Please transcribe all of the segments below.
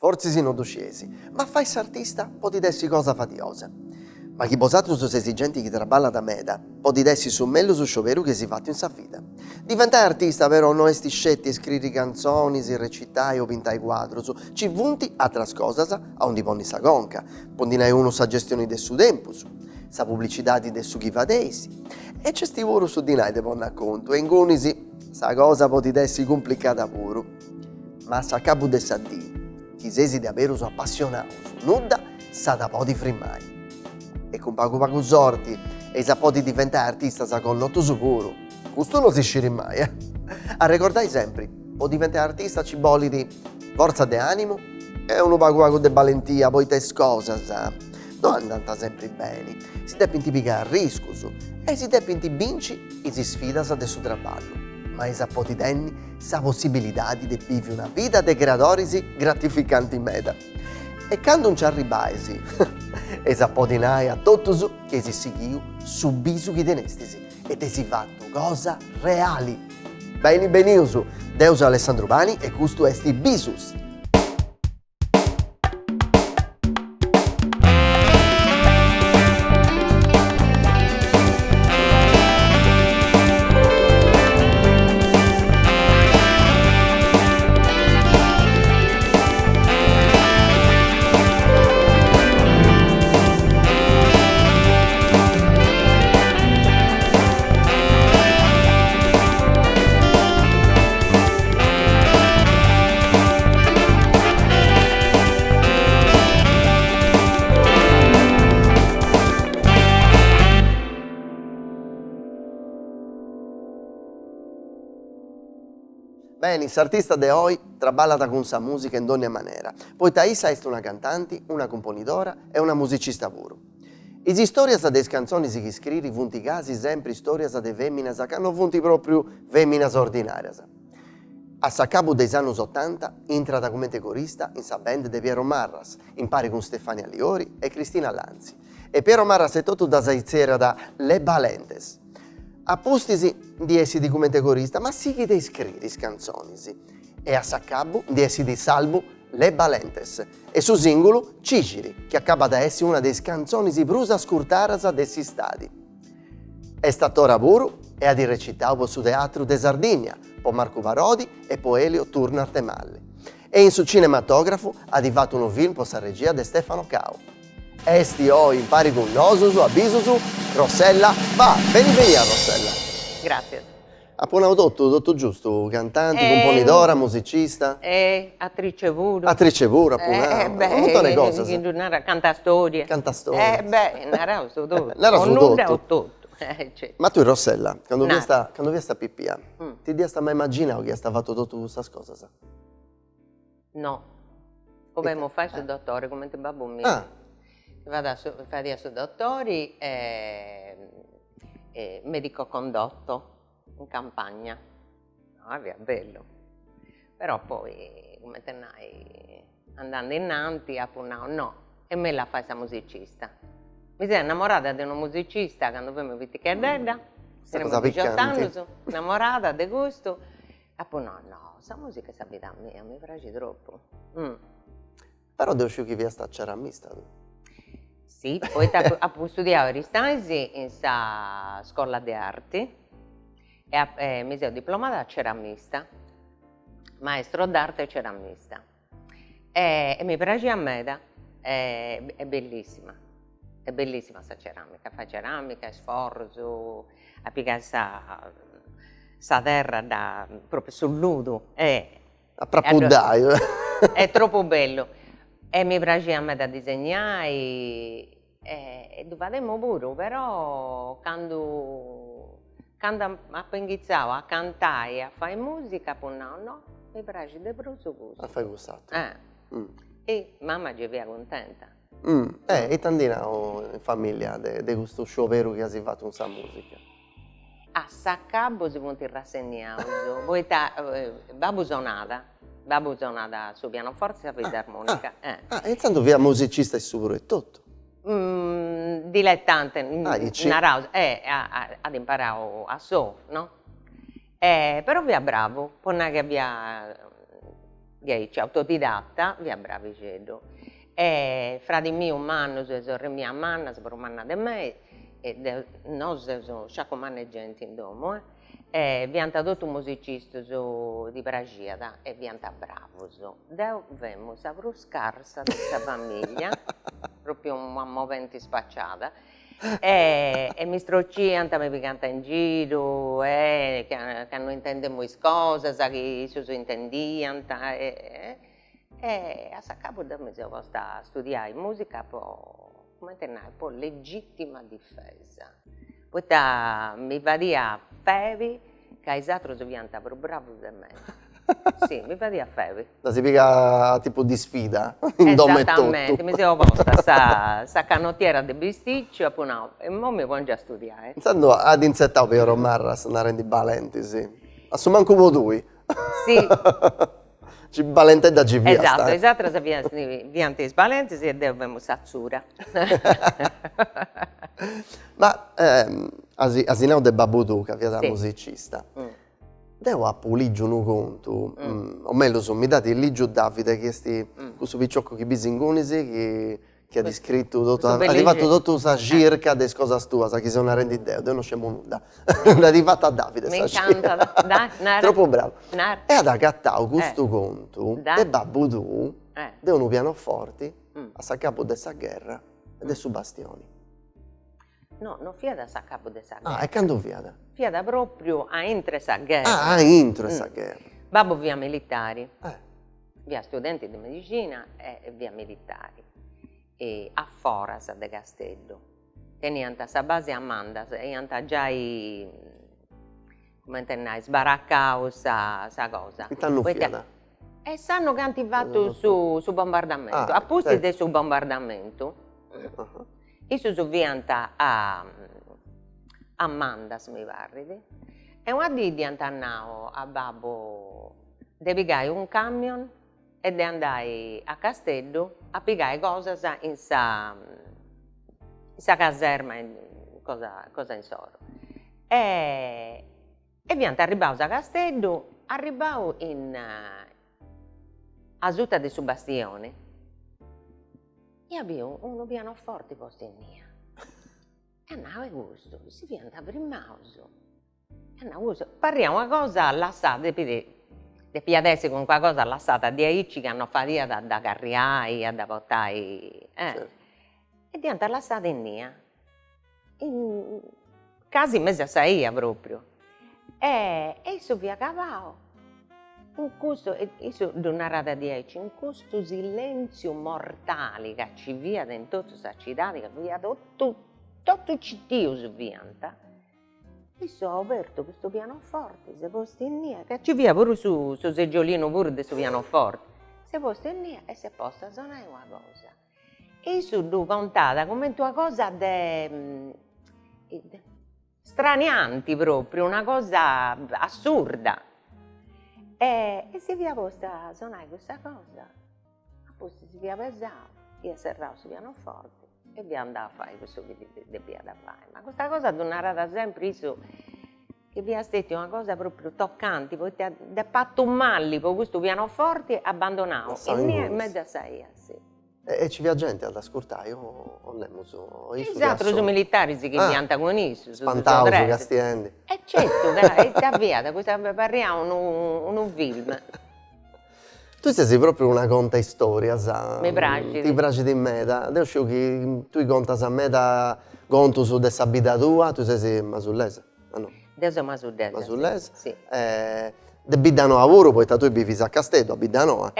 forse si non dusciesi, ma fai s'artista potidessi cosa fatiosa. Ma chi posatru sus esigenti chi traballa da meda, potidessi su mello su scioveru che si fatto in sa vita. Diventai artista però non esti scetti e scriri canzoni, si recitai o pintai quadros, ci vunti atras cosas a un ponni sa conca, pondinai uno sa gestione de su tempus, sa pubblicità de su chi fadeisi, e c'è sti puru su dinai de ponna conto, e in gunisi sa cosa potidessi complicata puru. Ma sa capu de sa di, chi sesi de averus appassionaus, nudda sa da podi frimmai. E con pagu sorti, e sa podi diventare artista sa connotto su puru. Questo non si sciri mai, A ricordai sempre, o diventare artista ci bolli di forza de animo e uno pagu de valentia, poi te cosas, non andanta sempre bene. Si deve intipicare a riscus e si deve vinci e si sfida sa de su traballo. Ma esa potitenni sa possibilità di vivere una vita de creatorisi gratificanti in meta. E quando non ci arrivaisi, esa potinai a totus che si sighiu su bisu chi tenestisi e te si fatto cosa reali. Beni beniusu, Deus Alessandro Bani e custo esti bisus. Bene, l'artista de hoy traballa con sa musica in ogni maniera, poi Thaisa è una cantante, una componidora e una musicista pure. I storias de canzoni che scrivi vunti casi sempre storias de femminas che hanno vunti proprio femminas ordinarias. A sa capo dei anni 80 entra come corista in sa band de Piero Marras, in pari con Stefania Liori e Cristina Lanzi. E Piero Marras è tutto da saizzera da Le Valentes. Appostisi di essi di come corista, ma sì che dei scrivi canzoni. E a Saccabbu di essi di Salvo Le Valentes. E su singolo Ciciri, che acaba da essere una delle canzoni si brusa scurtaras dessi stadi. È stato lavoro e ha di recitato su teatro de Sardegna, po Marco Parodi e po Elio Turnar Temalle. E in su cinematografo ha divato un film po sa regia de Stefano Cao. Esti ho in pari con nosusu, abisusu, Rossella va. Beni a Rossella. Grazie. Appena tutto giusto, cantante, componidora, musicista. Attrice pure. Attrice pure, appunto. Molte cose. Canta storie. Canta storie. Narà su tutto. Narà su tutto. O tutto. Cioè. Ma tu Rossella, quando vi sta pipia, ti dia sta mai immaginato che sta fatto tutte queste cose? No. Come mo fai su dottore, come te babbo mio. Vado a fare su dottori medico condotto in campagna. No, è bello. Però poi, come te n'hai, andando innanti, appunto, no, e me la fai sa musicista. Mi sei innamorata di una musicista quando poi mi vedi che è bella, cosa 18 anni, piccante. innamorata di gusto. Appunto, no, sa musica è la vita mia, mi piace troppo. Però devo uscire che vi sta ceramista tu. Sì, poi ho studiato a Ristanzi in sa scuola di arti e mi sono diplomata a ceramista, maestro d'arte e ceramista. E mi piace a me, è bellissima sta ceramica, fa ceramica, è sforzo, a piegare sa terra proprio sul nudo. A prapuddai. È troppo bello. E mi piace a me da disegnare e facciamo pure, però quando iniziavo a cantare e a fare musica, poi no, mi piace di più su questo. A fare gustato. E mamma ci via contenta. E tandina in famiglia di questo show vero che si fatto in sa musica? A Saccabbo si può rassegnare, poi babbo suonata su pianoforte e fisarmonica. E intanto via musicista e sicuro e tutto. Dilettante, ad imparare a so, no? Però via bravo, poi non che via dieci, autodidatta, via bravi cedo. E frati miu mannu, sorre mia manna, per manna de me, e noi siamo sciacomane gente in domo, e vianta tutti musicisti di Bragiada e vianta bravos. Deu vemo sa più scarsa di questa famiglia, proprio una movente spacciata. E mi stroccianta, mi picanta in giro, che non intendiamo le cose, che si intendiano. E a capo da me sono a studiare musica, poi legittima difesa. Poi mi vadia fevi, che i altri sono più bravi di me. Sì, mi vadia fevi. La si piega tipo di sfida, in dome e Esattamente, tutto. mi sono posta sta canottiera di bisticcio e mo mi voglio a studiare. Pensando ad insettare per Romarras, non rendi valenti, sì. Assumanco voi due. Sì. Ci valente da ci via. Esatto, esatto, viante sbalenti e dobbiamo sazzura. Ma asinau de Babudù, che da Sì. musicista, devo a ligio un conto, o meglio, mi date il ligio Davide, che è questo picciocco che bisingunisi, che ha descritto tutto, ha arrivato tutta questa circa delle cose tue, che se non rendi idea, non scemo nulla. L'ha arrivata a Davide, Mi incanta, troppo bravo. Nar- E ad accattau questo conto, de Babudù, devono pianoforti a capo dessa guerra e de su bastioni. No, non fiada sa capo de sa Ah, guerra. e quando fiada? Fiada proprio a intre sa guerra. Ah, intro essa guerra. Babbo via militari, Eh. via studenti di medicina e via militari. E a Foras de Castello. Tenianta sa base a Manda, e già come intendai, sbaraccao sa cosa. Che t'hanno fiada? E sanno che hanno fatto su bombardamento, Ah, apposta certo. su bombardamento. Isso su vianta a Mandas, mi pare. E una di antannao a babbo de pigai un camion e de andai a Castello a pigai cose in sa caserma, cosa in soro. E vianta arribau a Castello, arribau in Asuta de su bastione. E abbiamo un pianoforte posto in mia. E andavo a gusto, si viene primauso. E andavo a gusto. Parliamo una cosa allassata, de piadesi con qualcosa allassata di aici che hanno fatto da carriai, da portare. Certo. E diventa allassata in mia. In casi mese a saia proprio. E isso via cavao. In questo, io una rata di aici, in questo silenzio mortale che ci via in tutta questa città, che via tutto il cittio su vianta, io ho aperto questo pianoforte, si è posto in mia, che ci via pure su seggiolino pure di questo pianoforte, si è posto in mia e si è posto a suonare una cosa. E io l'ho contata come una cosa stranianti proprio, una cosa assurda. E si via posta a suonare questa cosa, poi si via pesare, io serravo sul pianoforte e via andavo a fare questo che via da fare. Ma questa cosa è una rata sempre io, che via stata una cosa proprio toccante, poi ti ha fatto un malli per questo pianoforte abbandonato, e mia in mezzo a sei, sì. E ci via gente ad ascoltare, io non nemmeno so. Esatto, sono militari che mi antagoniscono. Spantavo su Castiendi. E certo, dai, ti avviata, questa parliamo un film. Tu sei proprio una conta storia, sa? Mi piace. Ti piace di me, devo scegliere che tu conta a me da conto su dessa vita tua, tu sei masullese? Ah no? Io sono masullese. Masullese? Sì. De Biddano lavoro, poi tu vivi a Castello, a Biddano.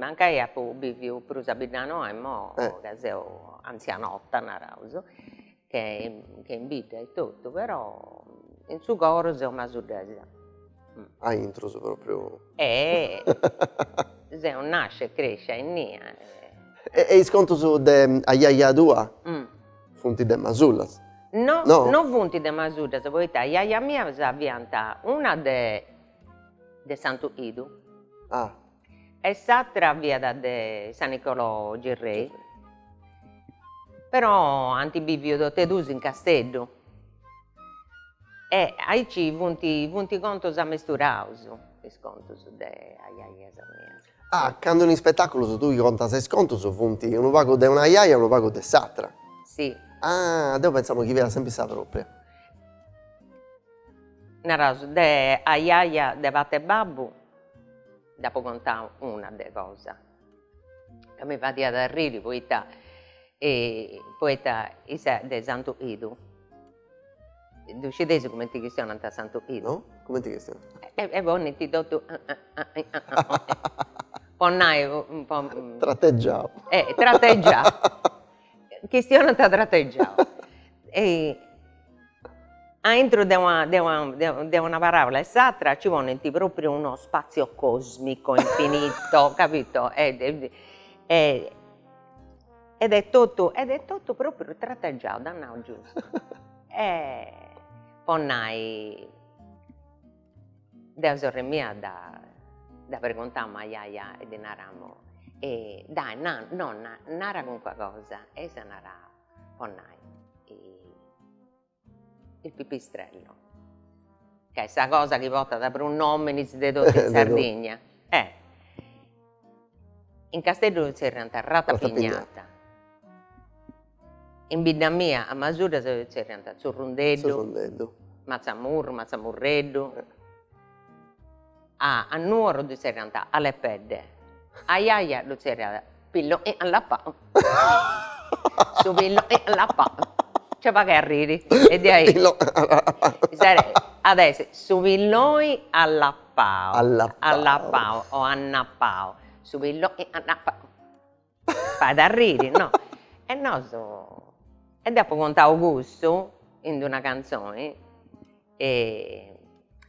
Anche io vivo pure a Biddano e mo che sono anzianotta, narauso, che in vita e tutto, però in suo coro sono masullese. Ah, intro proprio. E se non nasce e cresce in mia. E sconto su a Iaia tua? Funti de Masullas? No, No? non funti de Masullas, poi Iaia mia si avvianta una de Santo Idu. Ah. E l'altra via da San Nicolò Girrei, però antibivio do Tedus in Castello. E aici vunti conto a mesturaus. i scontos de aiaias mias. Ah, quando in spettacolo tu contas i scontos, funti uno pago de una iaia e uno pago de s'altra. Sì, Ah, io pensavo che era sempre sta propria. naraso de aiaia de vatte babbu, dopo contare una de cosa. Che mi fa da ridi, poeta isa de Santo Idu. Ducidesi come ti chiamano a Santo Idu? No? Come ti chiesto? E poi ti do tu. Ponnai un po'. Tratteggiavo. Tratteggiavo. Questione da tratteggiavo. E entro di una parola esatta ci vuole proprio uno spazio cosmico infinito, capito? Ed è tutto proprio tratteggiato, danno giusto. E ponnai da sorella mia da preguntare a iaia e di naramo e dai nara con qualcosa e se nara ponnai il pipistrello che è questa cosa che porta da per un nome di tutti in Sardegna in Castello si era ratapignata in bidda mia a Masura si era Zurrundello Mazzamurreddo a Nuoro di Serranta alle pedde a Iaia lo c'era pillo e alla pa su pillo e alla pa c'è pa che arrivi e di ahí adesso su pilloi alla pao o annapao su pillo e alla pao fai da ridi no e no e dopo conta Augusto in una canzone e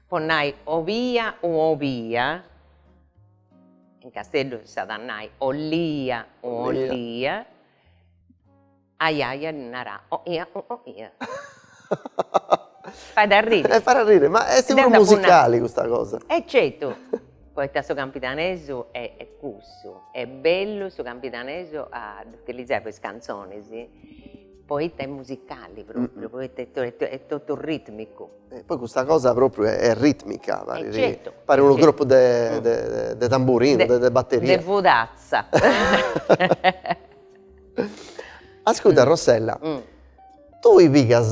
ponnai ovia o ovia in Castello sadannai ollia o ollia aiaia narà o ia fai da ridere fa ridere, ma è sempre musicale questa cosa. E certo poi questo campitaneso è cusso è bello su campitaneso a utilizzare queste canzoni sì. Poeta musicali proprio, poeta è tutto ritmico. Poi questa cosa proprio è ritmica, certo, pare uno gruppo de tamburino, de batteria. De vodazza. Ascolta Rossella, tu i pigas,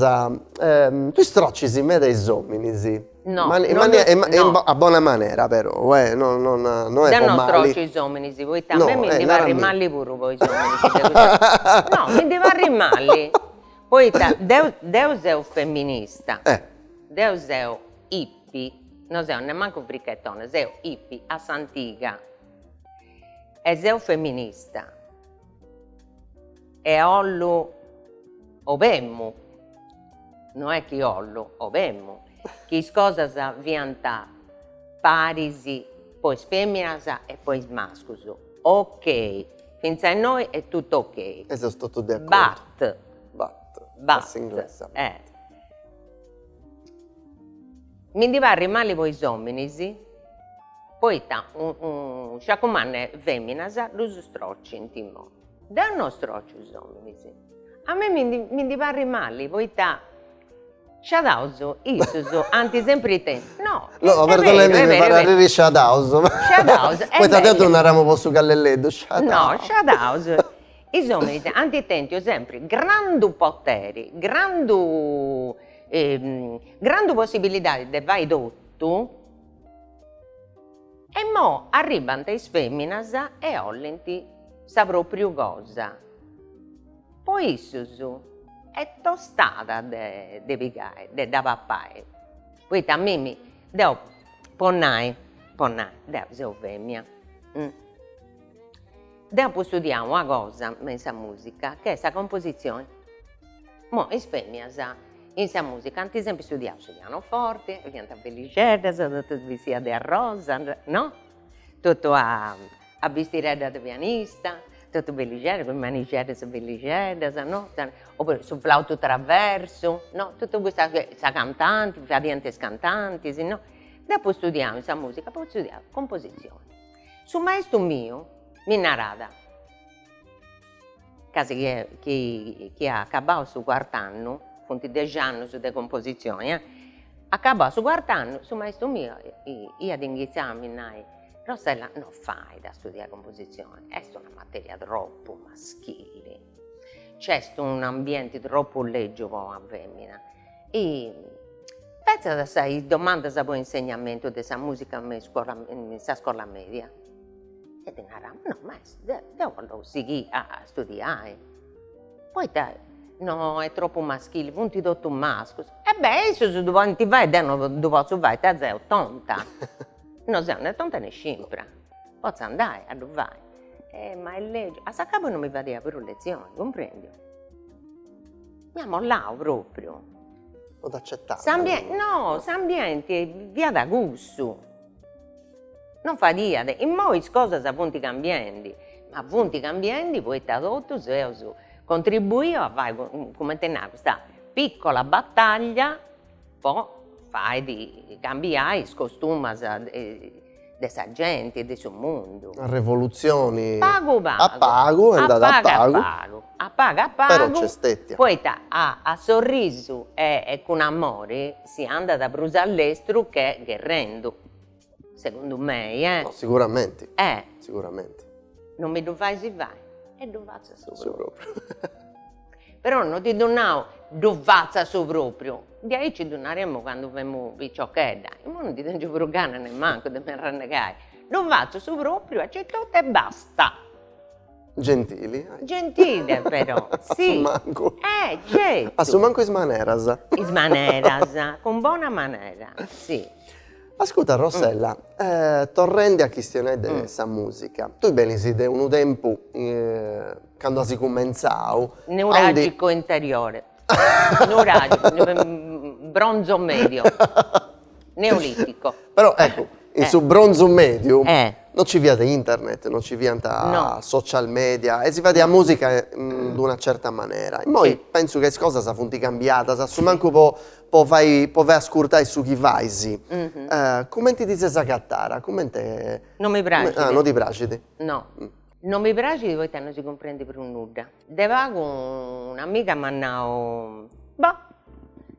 tu strocci in mezzo ai zominisi. No, a buona maniera però, non è non male. strocci i zominisi, voi a me mi devo rimalli pure voi zominisi. No, mi devo rimalli. Poi Deo sei femminista, Deo sei hippie, non sei nemmeno bricchettone, sei hippie a Santiga. E sei femminista. E ollo obemmo, non è che ollo, obemmo. Che cosas vianta parisi, poi femmina e poi masculo. Ok, finza a noi è tutto ok. E sono tutto d'accordo. But. Inglese. Mi diva rimali voi zominisi, poi un sciacomanne femminasa lo strocci in timone. Da non strocci zominisi. A me mi diva rimali, voi Shadauso, Isusu, anti sempre te. No, per me mi farà ridere Shadauso. Poi ti ha detto un ramo posso callelleddo. No, Shadauso. I zombie antitenti sempre grandi poteri, grandi possibilità di vai tutto. E mo arrivano le femmine e ollenti sa proprio cosa. Poi Isusu è tostata de pigai, da pappai. Poi a me devo ponnai, devo femmina. Dopo studiamo una cosa in questa musica, che è questa composizione. Mo in femmina, in questa musica, ad esempio studiamo sul pianoforte, pianta belligerda, tutto vestita di rosa, no? Tutto a vestire da pianista. Tutto belligerdo, con manigere su belligerda, no? Oppure sul flauto traverso, no? Tutto questa cantanti, varianti cantanti, no? Dopo studiamo questa musica, poi studiamo composizione. Su maestro mio, mi narrava, quasi che ha acabato il suo quarto anno, fonti 10 anni su de composizioni, Acabò su quarto anno, su maestro mio, io ad iniziare, Rossella, non fai da studiare composizione, è una materia troppo maschile, c'è un ambiente troppo leggio a femmina. E pensa da sai domanda sa poi insegnamento di questa musica in scuola media. E ti narra, no, maestro, devo seguire a studiare. Poi dai, no, è troppo maschile, punti tutto masco. E beh, se tu ti vai, non posso vai, te sei tonta. Non sei né tonta né scimpra. Posso andare, a dove vai? Ma è legge. A sa capo non mi va di avere lezioni, comprendi? Mi mollavo proprio. Non accettare. S'ambiente è via da gusto. Non fa diade. In moi cose sa punti cambiandi. Ma punti cambiandi poi ti adotto se contribuire a fare come te questa piccola battaglia, poi fai di cambiare i costumi della gente, del suo mondo. Rivoluzioni. Pago. A pago, è andata a pago. A pago. Però c'è stettia. Poi a sorriso e con amore si anda da Brusa all'estero che rendo, secondo me. No, sicuramente. Sicuramente. Non mi dovrai si vai. E dovazza su proprio. Però non ti donavo dovazza su proprio. Di ahí ci donaremo quando vemo picciocchetta. Ma non ti tengo più gana neanche di me renegare. Dovazza su proprio, accetto e basta. Gentili. Gentile però, sì. Assumanco. Certo. Assumanco ismaneras. Ismaneras, con buona maniera, sì. Ascolta Rossella, tornando a questione di questa musica, tu benisi di un tempo, quando si cominciava... Neuragico interiore, bronzo medio, neolitico. Però ecco, in su bronzo medio non ci via di internet, non ci via social media e si fa la musica di una certa maniera. E poi penso che le cose sono cambiate, assumanco può ascoltare su chi vai. Come ti dice Zacattara? Non mi piace. Non ti piace? No. Non mi piace, poi non si comprende per nulla. Devo con un'amica mi ha detto,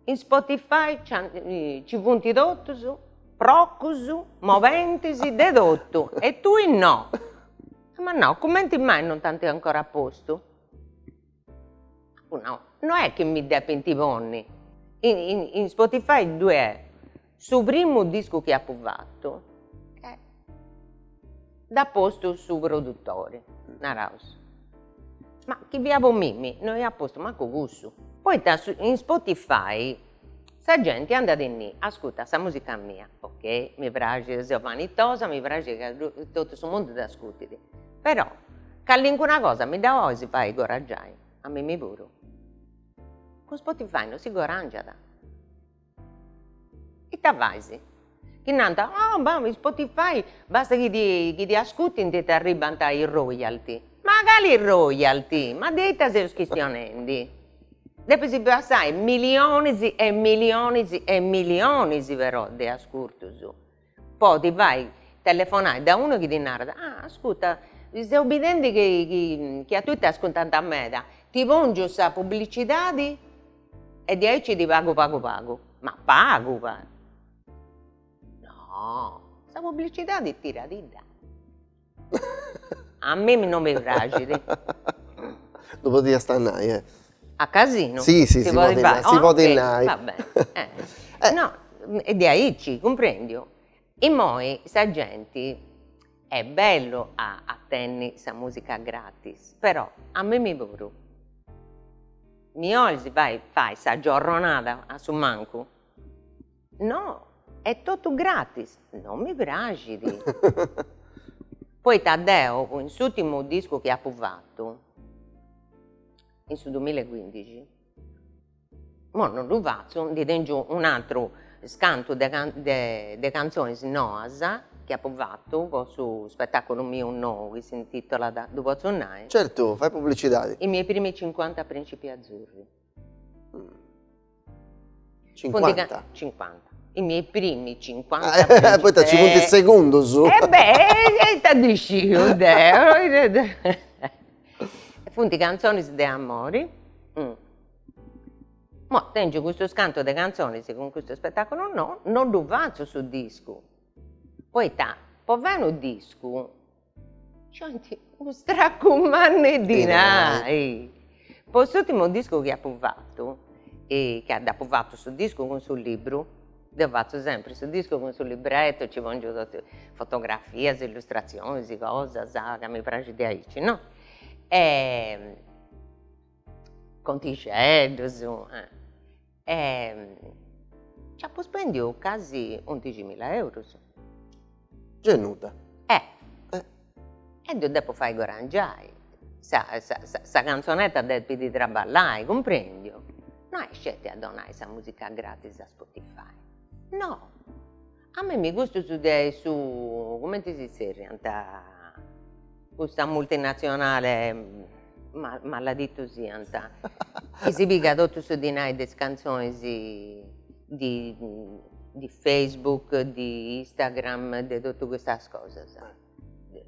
in Spotify ci punti tutto su, proccusu, moventisi, dedotto, e tu no. Ma no, commenti mai non tanto ancora a posto? No, non è che mi dà pentivonni. In Spotify due è, sul primo disco che ha fatto, da posto su produttore, Naraus. Ma chi vi ha mimi, non è a posto, manco gusto. Poi in Spotify, sa gente anda di lì, ascolta questa musica mia, ok, mi piace, sono vanitosa, mi piace che tutto questo mondo ti ascolti. Però, che una cosa mi dà oggi fai coraggiare, a me mi pure. Con Spotify non si coraggia. E te vai. Che nanta, Spotify, basta che ti ascolti e ti arrivano i royalty. Magari i royalty, ma detta se schizionandi. Dopo si passare milioni e milioni e milioni però di ascolti su. Poi ti vai a telefonare da uno che ti narra, ascolta, sei obbediente che a tu ti ascoltando a me, ti voglio questa pubblicità e di ahí ci ti pago. Ma pago. No, questa pubblicità ti tira di là. A me non mi piace. Dopo di stannare, A casino? Sì, si può dire. Va bene. No, e di ahí ci comprendi. E poi, sa gente, è bello a tenere questa musica gratis, però a me mi pure. Mi oggi fai questa giornata a su manco? No, è tutto gratis, non mi piace. Poi Taddeo, in suo disco che ha fatto, in su 2015, ma non lo faccio, ti tengo un altro scanto di canzoni Noasa che ha fatto su spettacolo mio nuovo che si intitola Dopo Zonnai. Certo, fai pubblicità. I miei primi 50 principi azzurri. 50? 50. I miei primi 50 principi. Poi ti ci punti il secondo su. Ti dici, Funti canzoni di amore. Ma tengo questo scanto di canzoni con questo spettacolo no, non lo faccio su disco. Poi poi venire un disco, senti, un stracumane di nai. Poi l'ultimo disco che ho fatto, e che ho fatto sul disco con sul libro, lo faccio sempre sul disco con sul libretto, ci voglio tutte fotografie, illustrazioni, cose, che mi piace di aici, no? Conticello, su. Ci ha spendito quasi 11.000 euro. Genuta. E dopo fai gorangiai. Sa canzonetta devi traballare, comprendi? Non hai scelto a donare questa musica gratis a Spotify. No. A me mi gusta su come ti si dice in realtà, questa multinazionale, maledetto che si piga tutto su di noi le canzoni di Facebook, di Instagram, di tutte queste cose.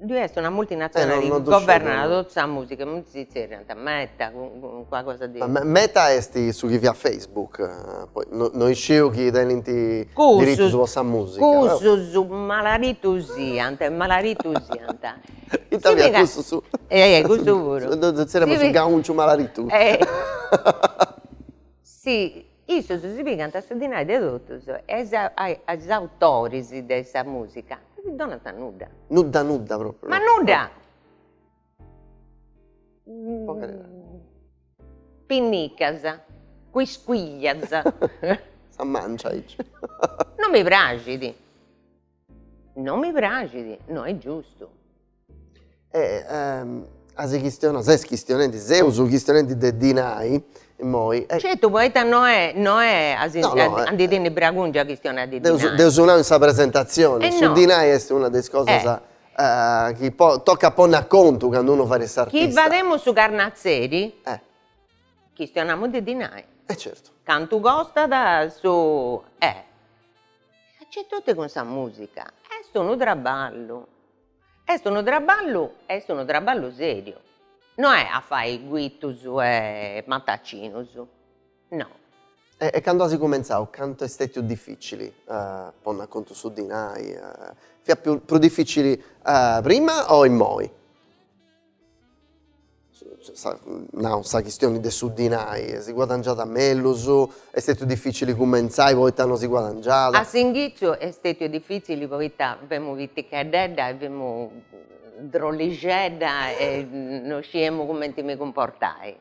Lui è una multinazionale che governa tutta questa musica, non si dice in realtà, Meta, qualcosa di... Meta è su chi via Facebook, poi noi sciu chi tieni diritto su questa musica. Cusso, malaritusiante. Italia questo su. Questo pure. Saremo su gauncio malaritu. Sì, isso si piganta su di noi di tutto, agli autori di questa musica, non donano nuda. Nuda proprio. Ma nuda! Pinnicas, quisquiglias. Sa mangia. Non mi piace. Non mi piace, non è giusto. Se questioni, se uso questioni di dinai, moi. Certo, poeta non è andare bragungia questione di dinai. Devo suonare questa presentazione. Su no. dinai è una delle cose che tocca porre a conto quando uno fa questo artista. Chi vadiamo su Carnazzeri, questioniamo di dinai. Certo. Canto costa da su... C'è tutto con questa musica. È un traballo. È un traballo serio. Non è a fare guittus e mattacinus. No. E quando si cominciava, quanto è stato più difficile porre a conto su di noi? Fu più difficile prima o in moi? No, sa questione di su di noi, si guadaggiata meglio, è stato difficile cominciare, poi non si guadaggiata. A Singhizio è stato difficile perché abbiamo visto che abbiamo drolligetta e non sappiamo come mi comportare.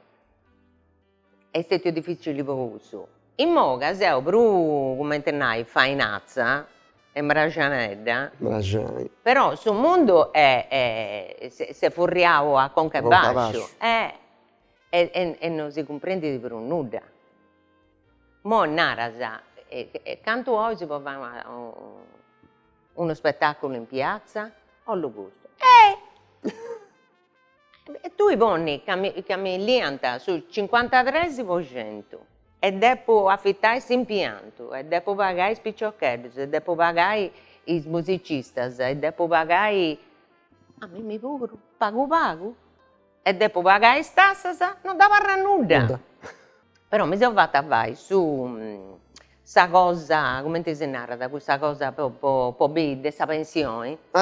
È stato difficile per questo. In moga, se ho più, come te ne fainazza e mragianedda, però sul mondo se furriamo a conca bascio e non si comprende per un nuda. Mo narasa, quanto oggi si può fare uno spettacolo in piazza? Ho lo gusto. Tu poni che mi lianta sul 53% e dopo affittare l'impianto, e dopo pagare i spicciocchetti, e dopo pagare i musicisti, e dopo pagare... A me mi pago, e dopo pagare le tasse, non da parla nulla. Però mi sono fatta vai su questa cosa, come ti si narra, questa cosa proprio di questa pensione. Si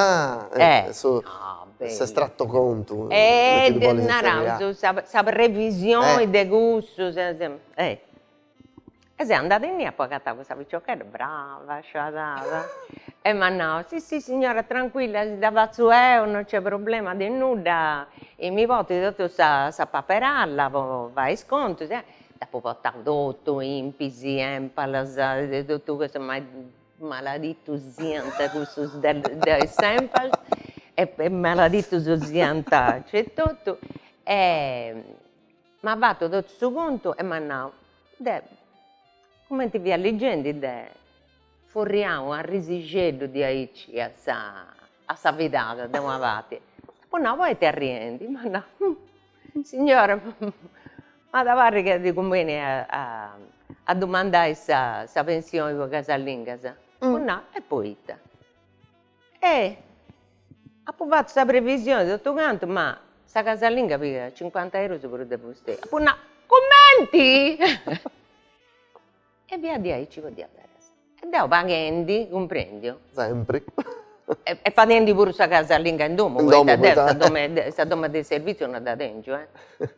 è estratto conto. Questa previsione di gusto. E sei andata in lì a pagare questa picciocchetta, brava, sciatata. E ma no, sì signora, tranquilla, si dava su non c'è problema di nulla. E mi porti tutto sta paperalla, vai sconto. Dopo portavo tutto, impisi, empalas, tutto questo maledetto zianta, questo del sempal, e maledetto zianta, c'è tutto. Ma fatto tutto su conto e mi hanno come ti via leggendo, forriamo a risigedo di aici, a sa vedata, da una parte. Poi no, poi ti arriendi, ma no, signora, ma da parte che ti conviene a domandare questa pensione per casalinga, no, e poi e ha fatto questa previsione tutto quanto, ma questa casalinga per 50 euro si può depositare. Poi no, commenti! via di ahí ci podia bere. E davo paghendi, comprendi? Sempre. E facendo pure sa casa lì in domo, In domo, sta doma del servizio non da dentro,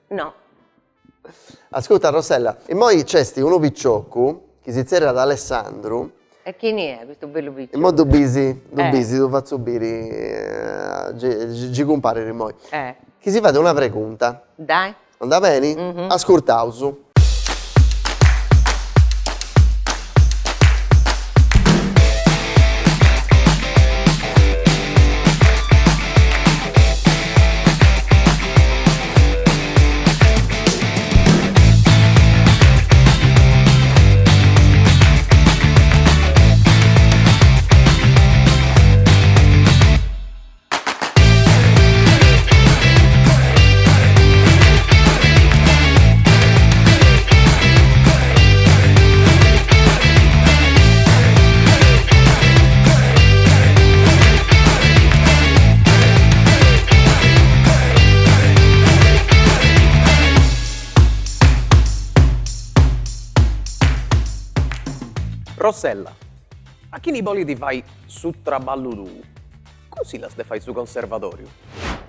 No. Ascolta Rossella, e poi c'è uno picciocco che si zera ad Alessandro. E chi ne è questo bello piccolo? E mo tu bisi, tu faccio bere, ci compare moi. Chi si fa una pregunta. Dai. Andà bene? Mhm. Ascoltausu. Rossella, a chi ne voli di fai su traballo tu? Così la fai su conservatorio?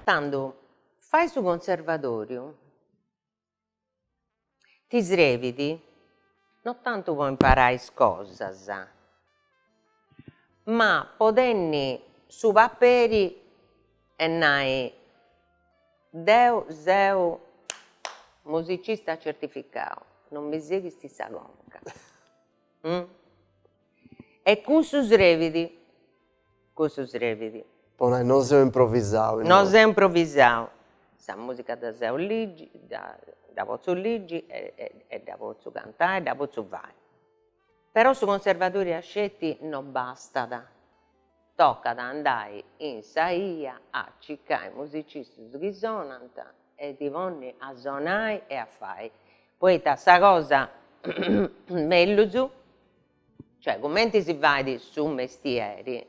Quando fai su conservatorio, ti srevidi, non tanto vuoi imparare cose, ma potenni su paperi e nai deu, zeu, musicista certificato, non mi segui sti sagonca. E questo srevidi. Non siamo improvvisati. Non sei improvvisato. Sa musica da Zeo Ligi, da Pozzo Ligi e da Pozzo cantare, da Pozzo vai. Però su conservatorio a scetti non basta. Tocca da andare in Saia a cercare musicisti che suonano e ti vanno a suonare e a fare. Poi sta cosa meglio su, cioè come si va su mestieri,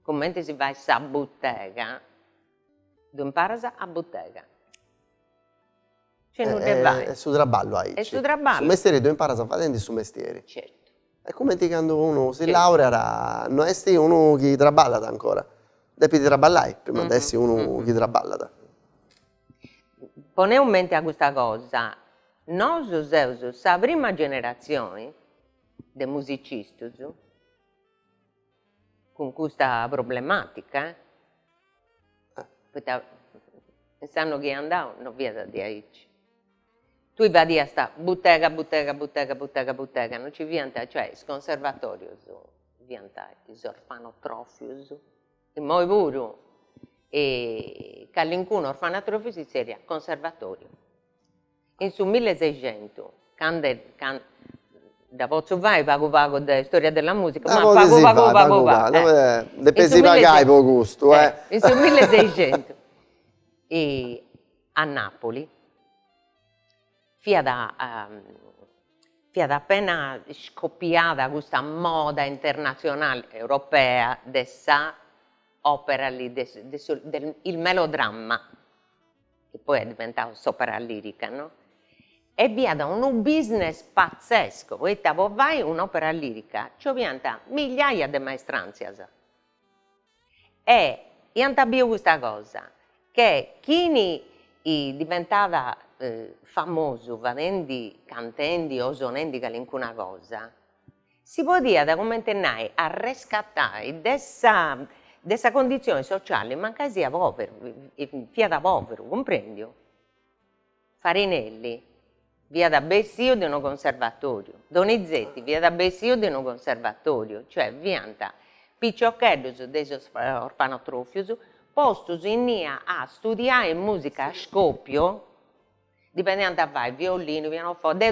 come si va a bottega, tu impari a bottega. Cioè non te vai. È su traballo hai. È su traballo. Su mestiere tu impari a fare su mestiere. Certo. E come ti quando uno si laurea, non è uno che traballa ancora. Devi traballare prima di essere uno che traballa. Poneu in mente a questa cosa. Noi siamo la prima generazione di musicisti con questa problematica. Sanno che andavo, non via da aici. Tu vai a sta bottega, non ci vianta, cioè il conservatorio, vianta gli orfanotrofi, e moi pure, e qualcuno orfanotrofi si seria conservatorio. In su 1600, quando da Pozzo vai, pago della storia della musica, ma pago. Deve si pagare per gusto, In su 1600, e a Napoli, fiat appena scoppiata questa moda internazionale europea dessa opera lì, il melodramma, che poi è diventato opera lirica, no? E via da un business pazzesco, poi vai un'opera lirica, ci pianta migliaia di maestranze. E io questa cosa, che chi diventava famoso, vadendi, cantendi o suonendi qualcuna cosa, si podia da come tenere a rescattare dessa condizione sociale, manca sia povero, fia da povero, comprendi? Farinelli, via da Bessio di un conservatorio, Donizetti, via da Bessio di un conservatorio, cioè vianta piccioccheddos dei orfanotrofius, postus in nia a studiare musica a scoppio, dipendendo da vai, violino, pianoforte,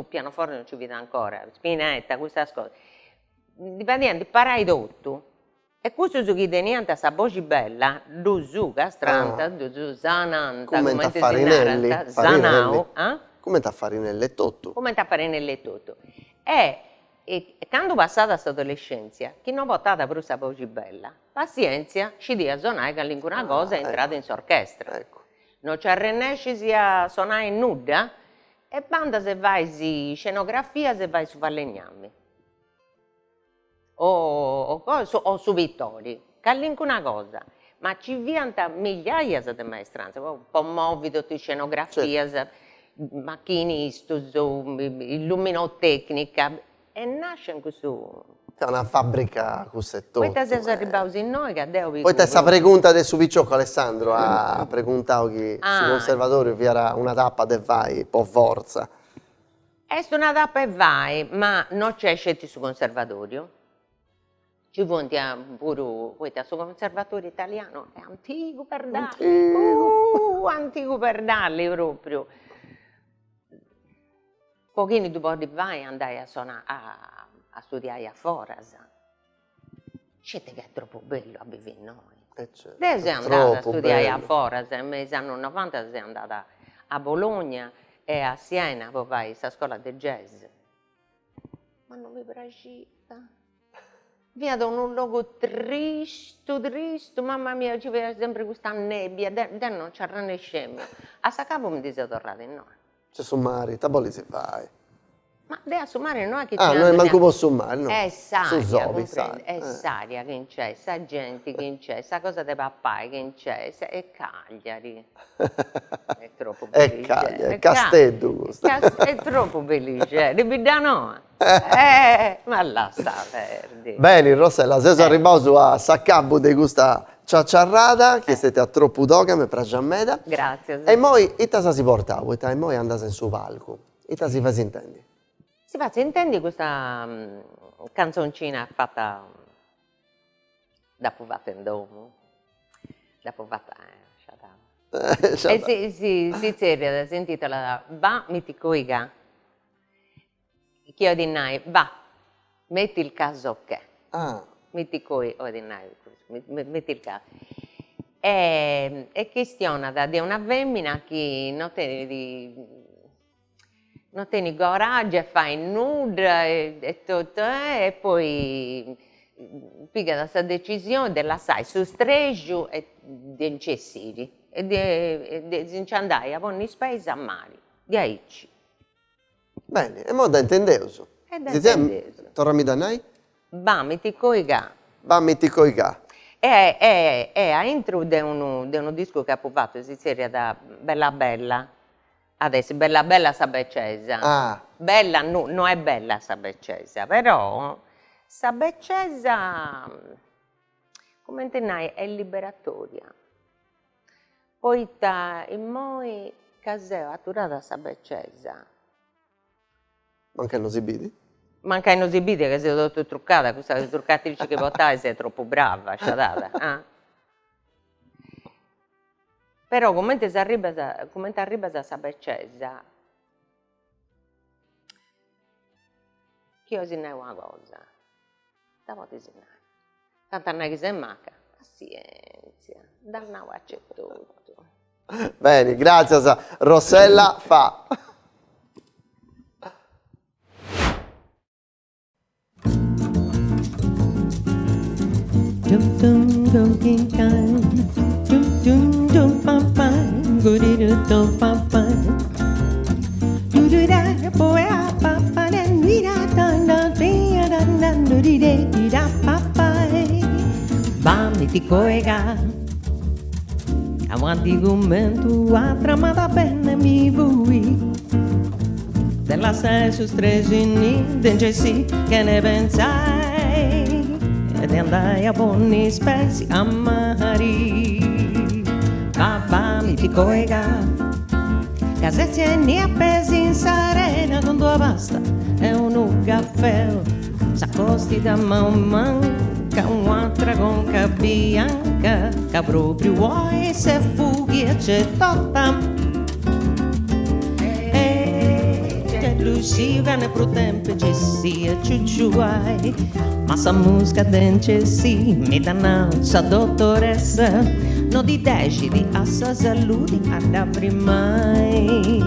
pianoforte non ci vedo ancora, spinetta, questa cosa, dipendendo, parai tutto. E questo su chi teniente sa voce bella, duzu, castranta, duzu, zananta, come ti Farinelli, zanao, come ti Farinelli è tutto. come ti Farinelli è tutto. E quando passata questa adolescenza, chi non votava per questa voce bella, pazienza, ci dia a suonare che nessuna cosa è entrata in orchestra. Ecco. Non ci arrennesci a suonare in nuda E banda se vai su scenografia, se vai su falegnami. O su Vittori, una cosa. Ma ci vianta migliaia di maestranze, un po' muovi tutte scenografie, macchinistas, illuminotecnica, e nasce in questo... È una fabbrica così tutto. Poi siamo arrivati in noi che devo Poi questa pregunta adesso Picciocco Alessandro ha preguntato che Ah. sul conservatorio vi era una tappa de vai, po' forza. È una tappa e vai, ma non c'è scelti sul conservatorio. Ci punti pure sul conservatorio italiano, è antico per darli. Antico per darli proprio. Pochini dopo di vai andai a studiare a Forasa. Siete che è troppo bello a vivere noi. Certo, Lei sei andata a troppo studiare a bello. Forasa, negli anni 90 sei andata a Bologna e a Siena, poi vai a scuola di jazz. Ma non mi piaceva. Via da un luogo triste, mamma mia, ci vedeva sempre questa nebbia, non c'era né scemmio. A Sacapo mi dice tornate in noi. C'è Summari, taboli si vai. Ma adesso mare non è che Ah, noi manco posso Summari, no? È Su saria, Zobi, comprendi? sai. È saria che c'è, sa gente che c'è, sa cosa dei papà che c'è, è Cagliari. È troppo È felice. Cagliari, è Castello questo. È troppo felice, di no. Ma là sta perdi. Bene, Rossella, se sono arrivato a Saccabbo di questa ciacciarrata, che siete a troppo dogame per Giammeda. Grazie. E poi, ita si portava, e poi andate in su palco. Ita si fa si intendi. Si fa, intendi questa canzoncina fatta dopo fatta in domo? Dopo fatta, si seria, si intitola Va mi ti coiga. Che io dinai, va, metti il caso che. Ah, Metti coi, o dinai, metti il caso. È questione di una femmina che non tiene coraggio e fa nuda e tutto, e poi piga questa decisione della sai su stregio e di incessiri e di andare a ogni spesa a mare, di aici. bene, e mo da intendeoso. E da Zizia, intendeoso. tornami da noi? Va, metti coiga. Va, metti coi ca. È a intro di uno disco che ha fatto, si serie da Bella Bella. Adesso Bella Bella Sabeccesa. Ah, Bella non è bella Sabeccesa, però Sabeccesa, come intenai, è liberatoria. Poi in moi caseo atturata Sabeccesa. manca non si vedi? Manca in osibite che sei tutto truccata, questa truccatrice che portai sei troppo brava, sciatata. Però come ti arriva a Sabeccesa, che io sinai una cosa, stavo ti sinai, tanto non è che sei manca, pazienza, dannavo a c'è tutto. Bene, grazie a Rossella fa. Dum dum dum ding dang, dum dum dum pam pam, goody dum pam pam. Do do da boy a pa pa da ni da dan da ding da dan do di da pa pa. Bam ti coega, avanti commento a tramata bene mi vui. Della sei su stregini, denge sì che ne pensai. Ed andai a buoni spesi a mari. Babà mi ti coega, casette e appesi in sarena con tua pasta e un caffè. S'accosti da manca un'altra con bianca, che proprio vuoi se fughi e c'è totta. Luciva ne pro tempo ci sia ciucciuai, ma sa musica dance sì, mi danza dottoressa, no di decidi a sa salute ad apri mai.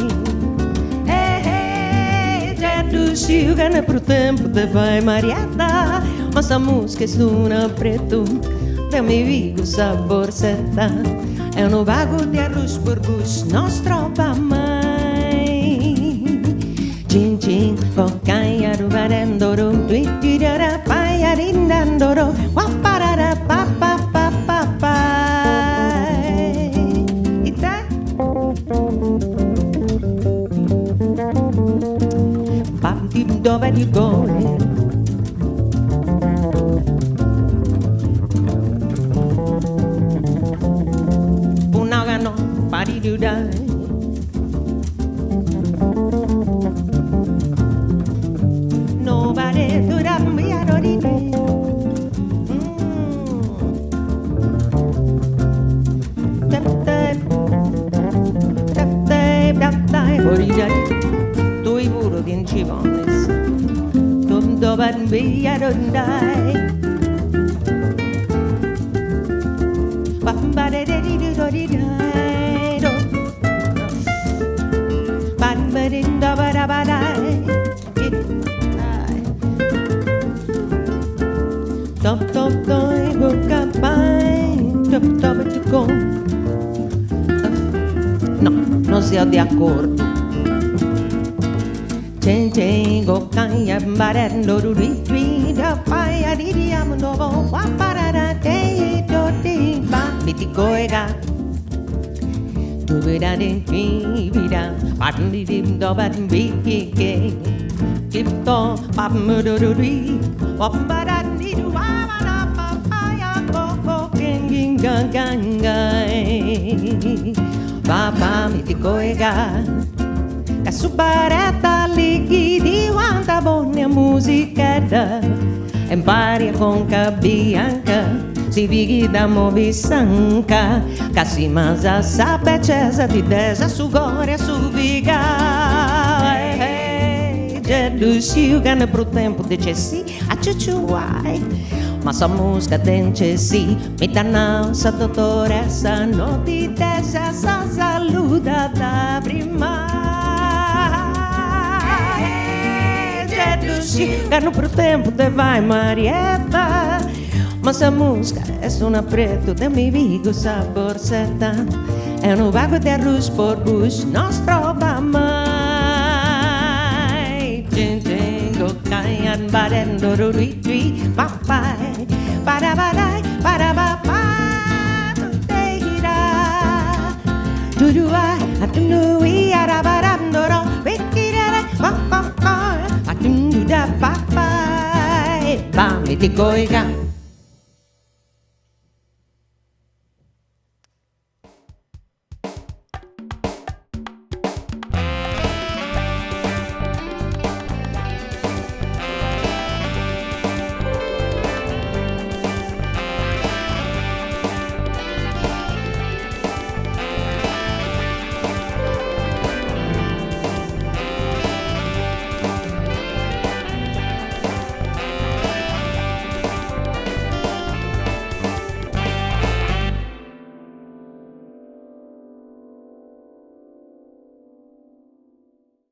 Già Luciva ne pro tempo te fai mariata, ma sa musica suona preto, te mi vigo sa borsetta, è un vago di arroz per bus, non strova mai. chin chin kokaya rubarendoro twitira paya rindandoro waparara pa pa pa pa pa ita Bambi dove you going? Punagano pari do die Nobody do that me I don't need Tu i muro di incivones Dum doban via don't die Bambare de di do di dai do Bambare da ba da ba dai Top top doi boca pai Top top to go No, non sia di accordo Chen chen go kaya barendo ri da paya di diamando wa parara te do ti ba mi ti goega tu vida din ti vida pan di dim do ban bi ki ke kip to pa mu do ri wa paran di du wa na pa paya go go king gang gang Papa mi ti goega Ca subaretta lì di quanta buona musichetta Impari con bianca Si vighi da movi sanca Ca si masa sa becesa di desa su gore su viga C'è Lucio che ne pro tempo dice sì a ciuciuai Ma sa musica dence sì Mi danna sa dottoressa No ti desa sa saluta da prima Ganho pro tempo de vai Marieta Mas a música é una preto de mi vigo saborsetta É no vago de arroz por bus Nós trova mai Tintingo caian barendo rui papai Para barai para papai Tuteira Turuai atunui arabarandoro Vikirere papai da papai, bami ti goiga